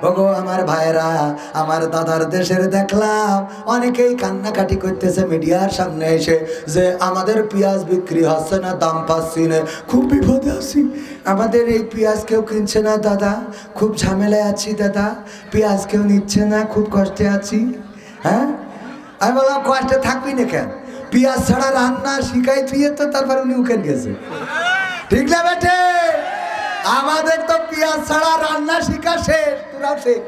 ওগো আমার ভাইরা, আমার দাদার দেশের দেখলাম অনেকেই কান্নাকাটি করতেছে মিডিয়ার সামনে এসে যে আমাদের পেঁয়াজ বিক্রি হচ্ছে না, দাম পাচ্ছি না, খুব বিপদে আছি, আমাদের এই পেঁয়াজ কেউ কিনছে না দাদা, খুব ঝামেলায় আছি দাদা, পেঁয়াজ কেউ নিচ্ছে না, খুব কষ্টে আছি। হ্যাঁ, আমি বললাম কষ্টে থাকবি না কেন, পেঁয়াজ ছাড়া রান্না শিখাই তুই তো, তারপর উনি উকেন গেছে, ঠিক না বেটে? আমাদের তো পেঁয়াজ ছাড়া রান্না শিখা শেষ, তোরাও শেখ।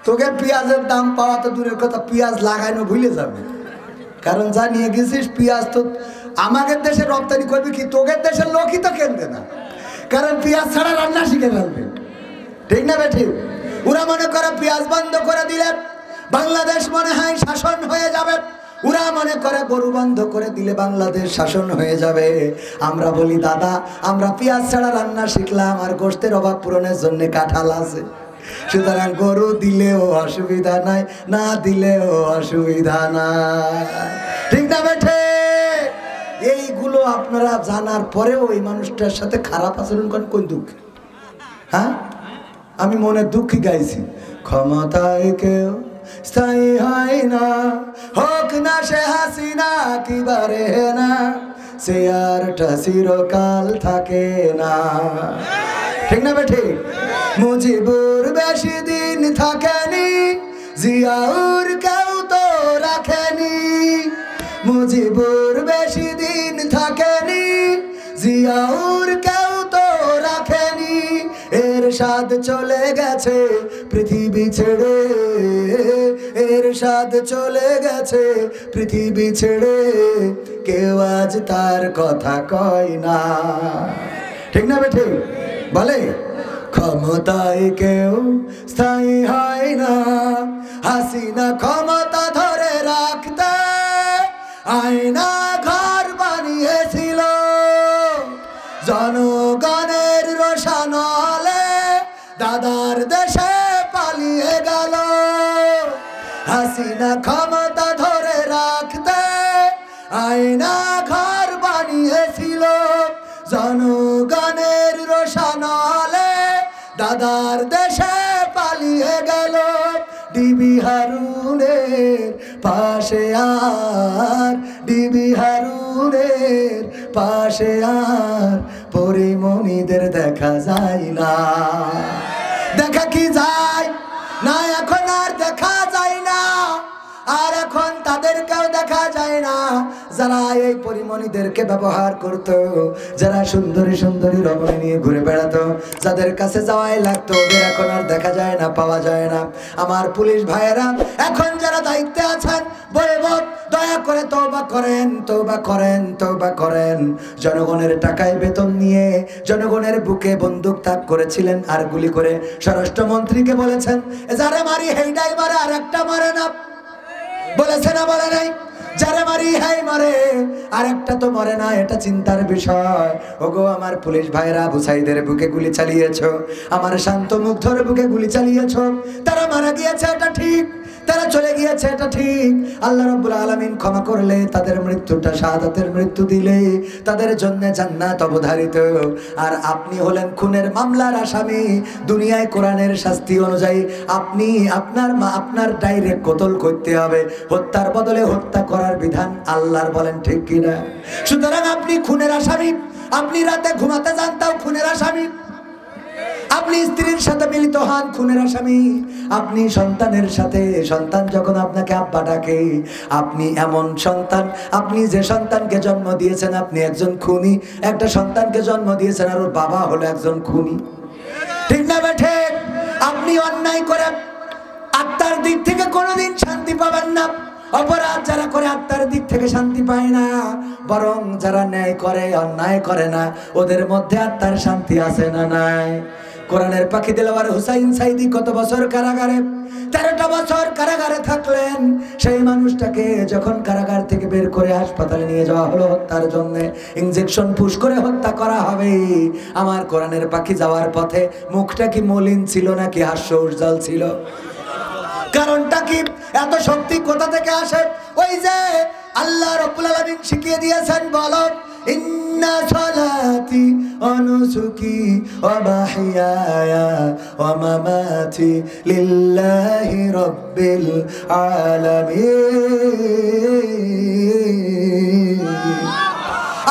তোকে পেঁয়াজের দাম পাওয়া তো দূরের কথা, পেঁয়াজ লাগাইনো ভুলে যাবে, কারণ যা নিয়ে গেছিস পেঁয়াজ তো আমাদের দেশে রপ্তানি করবি কি, তোদের দেশের লোকই তো কিনবে না, কারণ পেঁয়াজ ছাড়া রান্না শিখে ফেলবে, ঠিক না বেঠিক? ওরা মনে করে পেঁয়াজ বন্ধ করে দিলে বাংলাদেশ মনে হয় শাসন হয়ে যাবে, ওরা মনে করে গরু বন্ধ করে দিলে বাংলাদেশ শাসন হয়ে যাবে। আমরা বলি দাদা, আমরা পেঁয়াজ ছাড়া রান্না শিখলাম, আর গোশতের অভাব পূরণের জন্য কাঁঠাল আছে, সুতরাং গরু দিলেও অসুবিধা নাই, না দিলেও অসুবিধা নাই, ঠিক না বেঠে? এইগুলো আপনারা জানার পরেও ওই মানুষটার সাথে খারাপ আচরণ করেন, কোন দুঃখ? হ্যাঁ, আমি মনে দুঃখী গাইছি, ক্ষমতায় কেউ স্থায়ী হয় না, হোক না সে হাসিনা কিবারে না, সে আরটা চিরকাল থাকে না, ঠিক না বেঠি? মুজিবুর বেশি দিন থাকেনি, জিয়াউর কেউ তো রাখেনি, মুজিবুর বেশি দিন থাকেনি, জিয়াউর কেউ তো রাখেনি, এরশাদ চলে গেছে পৃথিবী ছেড়ে, এরশাদ চলে গেছে পৃথিবী ছেড়ে, কেউ আজ তার কথা কয় না, ঠিক না বেঠি? বলে ক্ষমতায় কেউ স্থায়ী হয় না, হাসিনা ক্ষমতা ধরে রাখতে আয়না ঘর বানিয়েছিল, জনগণের রোশানলে দাদার দেশে পালিয়ে গেল, হাসিনা ক্ষমতা ধরে রাখতে আয়না ঘর বানিয়েছিল, জনগণের রোশানলে দাদার দেশে পালিয়ে গেল, ডিবি হারুনের পাশে আর, ডিবি হারুনের পাশে আর পরিমণিদের দেখা যায় না, দেখা কি যায় না, এখন আর দেখা যায় না, আর এখন তাদেরকেও দেখা যায় না যারা এই পরিমণিদেরকে ব্যবহার করত, যারা সুন্দরী সুন্দরী রমণী নিয়ে ঘুরে বেড়াতো, যাদের কাছে যাওয়াই লাগতো, ওদের এখন আর দেখা যায় না, পাওয়া যায় না। আমার পুলিশ ভাইয়েরা এখন যারা দায়িত্বে আছেন, বলবো দয়া করে তওবা করেন, তওবা করেন, তওবা করেন। জনগণের টাকায় বেতন নিয়ে জনগণের বুকে বন্দুক তাক করেছিলেন আর গুলি করে স্বরাষ্ট্রমন্ত্রীকে বলেছেন যারে মারি হেইডাই মারে, আর একটা মারে না, বলেছে না বলে নাই? যারে মারি হাই মারে, আর একটা তো মরে না, এটা চিন্তার বিষয়। ওগো আমার পুলিশ ভাইরা, আবু সাইদের বুকে গুলি চালিয়েছো, আমার শান্ত মুগ্ধর বুকে গুলি চালিয়েছো, তারা মারা গিয়েছে এটা ঠিক, তারা চলে গিয়েছে এটা ঠিক, আল্লাহ রাব্বুল আলামিন ক্ষমা করলে, তাদের মৃত্যুটা শাহাদাতের মৃত্যু দিলে তাদের জন্য জান্নাত অবধারিত। আর আপনি হলেন খুনের মামলার আসামি, দুনিয়ায় কোরআনের শাস্তি অনুযায়ী আপনি আপনার ডাইরেক্ট কতল করতে হবে, হত্যার বদলে হত্যা করার বিধান আল্লাহর, বলেন ঠিক কিনা? সুতরাং আপনি খুনের আসামি, আপনি রাতে ঘুমাতে যান তাও খুনের আসামি, আপনি স্ত্রীর সাথে মিলিত হন খুনের আসামি, আপনি সন্তানের সাথে, সন্তান যখন আপনাকে আব্বা ডাকে, আপনি এমন সন্তান, আপনি যে সন্তানকে জন্ম দিয়েছেন আপনি একজন খুনি, একটা সন্তানকে জন্ম দিয়েছেন আর ওর বাবা হলো একজন খুনি, ঠিক না বেঠে? আপনি অন্যায় করে আত্মার দিক থেকে কোনোদিন শান্তি পাবেন না, অপরাধ যারা করে আত্মার দিক থেকে শান্তি পায় না, বরং যারা ন্যায় করে অন্যায় করে না ওদের মধ্যে আত্মার শান্তি আছে না নাই? কোরআনের পাখি দেলোয়ার হুসাইন সাইদি কত বছর কারাগারে, 13টা বছর কারাগারে থাকলেন। সেই মানুষটাকে যখন কারাগার থেকে বের করে হাসপাতালে নিয়ে যাওয়া হলো হত্যার জন্য, ইনজেকশন পুশ করে হত্যা করা হবে, আমার কোরআনের পাখি যাওয়ার পথে মুখটা কি মলিন ছিল নাকি হাস্য উজ্জ্বল ছিল? কারণটা কি? এত শক্তি কোথা থেকে আসে? ওই যে আল্লাহ রাব্বুল আলামিন শিখিয়ে দিয়েছেন, বলো ইন্না সালাতি ওয়া নুসুকি ওয়া মাহইয়ায়া ওয়া মামাতি লিল্লাহি রাব্বিল আলামিন।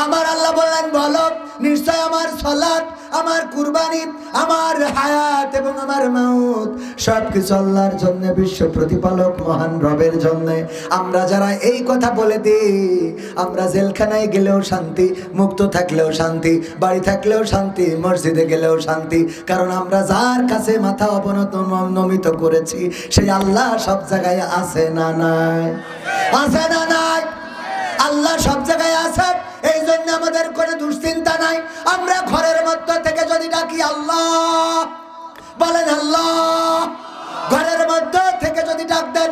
আমার আল্লাহ বললেন বলো নিশ্চয় আমার সালাত, আমার কুরবানি, আমার হায়াত এবং আমার মাউত সবকিছু আল্লাহর জন্য, বিশ্ব প্রতিপালক মহান রবের জন্য। আমরা যারা এই কথা বলে দিই, আমরা জেলখানায় গেলেও শান্তি, মুক্ত থাকলেও শান্তি, বাড়ি থাকলেও শান্তি, মসজিদে গেলেও শান্তি, কারণ আমরা যার কাছে মাথা অবনমিত করেছি সেই আল্লাহ সব জায়গায় আছে না নাই? আছে না নাই? আল্লাহ সব জায়গায় আছে। এই জন্য আমাদের কোনো দুশ্চিন্তা নাই। আমরা ঘরের মধ্যে থেকে যদি ডাকি আল্লাহ, বলেন আল্লাহ, ঘরের মধ্যে থেকে যদি ডাক দেন,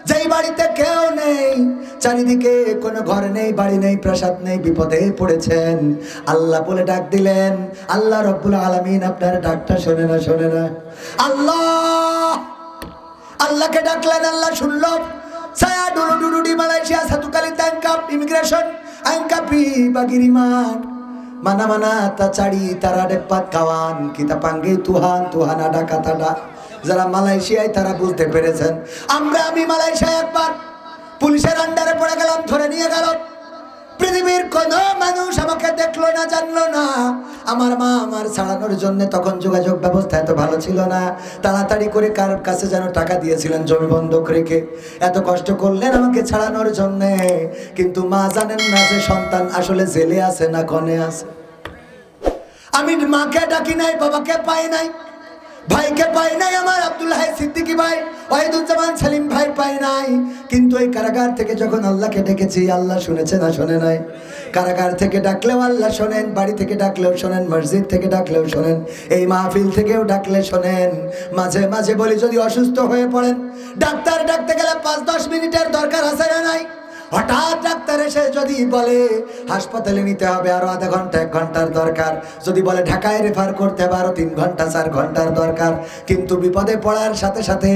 যেই বাড়িতে কেউ নেই, চারিদিকে কোনো ঘর নেই, বাড়ি নেই, প্রাসাদ নেই, বিপদে পড়েছেন, আল্লাহ বলে ডাক দিলেন, আল্লাহ রব্বুল আলামিন আপনার ডাকটা শোনে না? শোনে না? আল্লাহ, আল্লাহকে ডাকলেন, আল্লাহ শুনল। saya dulu di Malaysia 1 kali tangkap immigration, angkapi bagiriman, mana-mana ta cari tara dapat kawan, kita panggil Tuhan, Tuhan ada kata dak. যারা মালয়েশিয়ায় তারা বুঝতে পেরেছেন। আমি মালয়েশিয়ায় একবার পুলিশের আন্ডারে পড়ে গেলাম, ধরে নিয়ে গেল। পৃথিবীর কোনো মানুষ আমাকে দেখলো না, জানলো না। আমার মা আমার ছাড়ানোর জন্য, তখন যোগাযোগ ব্যবস্থা এত ভালো ছিল না, তাড়াতাড়ি করে কার কাছে যেন টাকা দিয়েছিলেন জমি বন্ধক রেখে, এত কষ্ট করলেন আমাকে ছাড়ানোর জন্য। কিন্তু মা জানেন না যে সন্তান আসলে জেলে আছে না কনে আছে। আমি মাকে ডাকি নাই, বাবাকে পাই নাই, ভাইকে পাই নাই, আমার আব্দুল হাই সিদ্দিকী ভাই, ওয়াহিদুজ্জামান সেলিম ভাই পাই নাই। কিন্তু এই কারাগার থেকে যখন আল্লাহকে ডেকেছি, আল্লাহ শুনেছে না শোনে নাই? কারাগার থেকে ডাকলেও আল্লাহ শোনেন, বাড়ি থেকে ডাকলেও শোনেন, মসজিদ থেকে ডাকলেও শোনেন, এই মাহফিল থেকেও ডাকলে শোনেন। মাঝে মাঝে বলি যদি অসুস্থ হয়ে পড়েন, ডাক্তার ডাকতে গেলে 5-10 মিনিটের দরকার আছে না নাই? হঠাৎ ডাক্তার এসে যদি বলে হাসপাতালে নিতে হবে আরো আধা ঘন্টা 1 ঘন্টার দরকার, যদি বলে ঢাকায় রেফার করতে হবে আরো 3 ঘন্টা 4 ঘন্টার দরকার, কিন্তু বিপদে পড়ার সাথে সাথে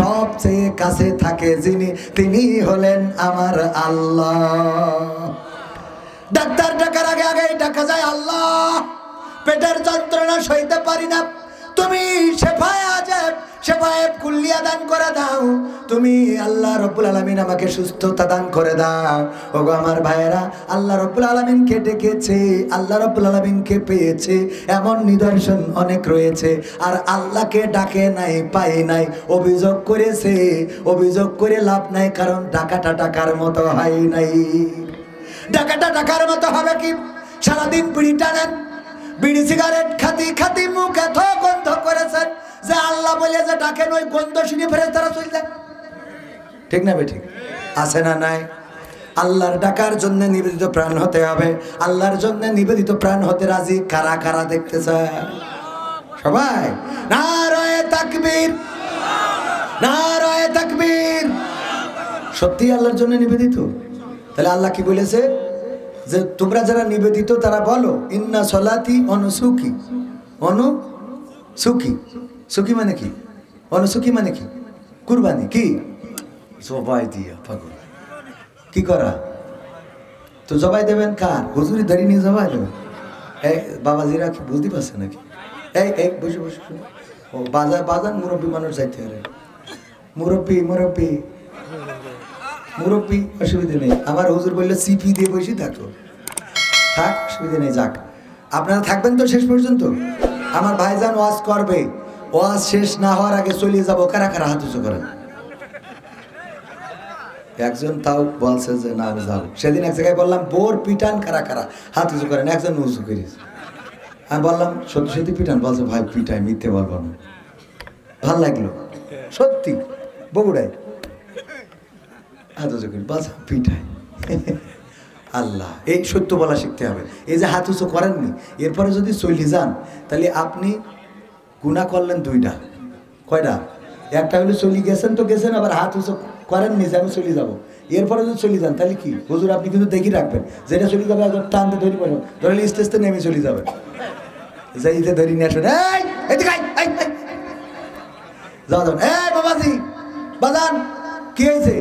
সবচেয়ে কাছে থাকে যিনি, তিনি হলেন আমার আল্লাহ। ডাক্তার ডাকার আগে আগেই ডাকা যায় আল্লাহ, পেটের যন্ত্রণা সইতে পারি না, তুমি শেফায়ে আজব, শেফায়ে কুল্লিয়া দান করে দাও, তুমি আল্লাহ রব্বুল আলামিন আমাকে সুস্থতা দান করে দাও। ওগো আমার ভাইয়েরা, আল্লাহ রব্বুল আলামিনকে ডেকেছে, আল্লাহ রব্বুল আলামিনকে পেয়েছে, এমন নিদর্শন অনেক রয়েছে। আর আল্লাহকে ডাকে নাই, পাই নাই, অভিযোগ করেছে, অভিযোগ করে লাভ নাই, কারণ ডাকাটা ডাকার মতো হয় নাই। ডাকাটা ডাকার মতো হবে কি? সারাদিন বিড়ি টানেন, বিড়ি সিগারেট খাতি খাতি মুখ এত গন্ধ করেছেন যে আল্লাহ বলে যে ডাকেন, ওই গন্ধ শুনে ফেরেশতারা চলে যায়। ঠিক না বেঠিক? আছে না নাই? আল্লাহর ডাকার জন্য নিবেদিত প্রাণ হতে হবে। আল্লাহর জন্য নিবেদিত প্রাণ হতে রাজি কারা কারা দেখতে চায়? সবাই নারায়ে তাকবীর, নারায়ে তাকবীর। সত্যি আল্লাহর জন্য নিবেদিত? তাহলে আল্লাহ কি বলেছে যে তোমরা যারা নিবেদিত তারা বলো ইন্না সলাতি অনুসুকি। অনুসুকি, সুকি মানে কি? অনুসুকি মানে কি? কুরবানি। কি? জবাই দিয়া পাগল। কি করা? তো জবাই দেবেন কার? হুজুরি ধরি নিয়ে জবাই দেবেন? এই বাবাজিরা কি বুঝতে পারছে নাকি? এই এই বসে বসে ও বাজার বাজার মুরব্বী মানুষ যাইতে পারে। মুরব্বী মুরব্বী মুরব্বী, অসুবিধা নেই। আমার হুজুর বললে সিপি দিয়ে বসে থাকো, থাক, অসুবিধা নেই, যাক। আপনারা থাকবেন তো শেষ পর্যন্ত? আমার ভাইজান ওয়াজ করবে, ওয়াজ শেষ না হওয়ার আগে চলে যাব। কারা কারা হাত উঁচু করেন? একজন তাও বলছে যে না আমি যাবো। সেদিন এক জায়গায় বললাম বোর পিটান, কারা কারা হাত উঁচু করেন? একজন উঁচু করিস। আমি বললাম সত্যি সত্যি পিটান? বলছে ভাই পিটাই, মিথ্যে বলবো না। ভাল লাগলো, সত্যি বগুড়ায় হাত উঁচু করি, বলছে পিটাই। আল্লাহ, এই সত্য বলা শিখতে হবে। এই যে হাত উঁচু করেননি, এরপরে যদি চলে যান তাহলে আপনি গুনাহ করলেন 2টা। কয়টা? একটা হলো চলে গেছেন তো গেছেন, আবার হাত উঁচু করেননি যে আমি চলে যাবো। এরপরে যদি চলে যান তাহলে কি? হুজুর আপনি কিন্তু দেখি রাখবেন, যেটা চলে যাবে একদম টানতে ধরি পড়ো, ধরলে স্টেজতে নেমে চলে যাবে, যাইতে ধরি নিয়ে আসবেন। যাওয়া যাবেন। এই বাবাজি বাজান কি হয়েছে?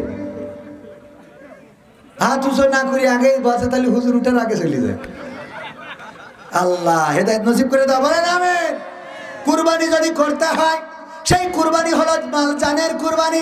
হাত উঁচু না করি আগে বসে, তাহলে হুজুর উঠার আগে চলে যায়। আল্লাহ হেদায়েত নসিব করে দাও, বলেন আমিন। কুরবানি যদি করতে হয়, সেই কুরবানি হলো মাল জানের কুরবানি।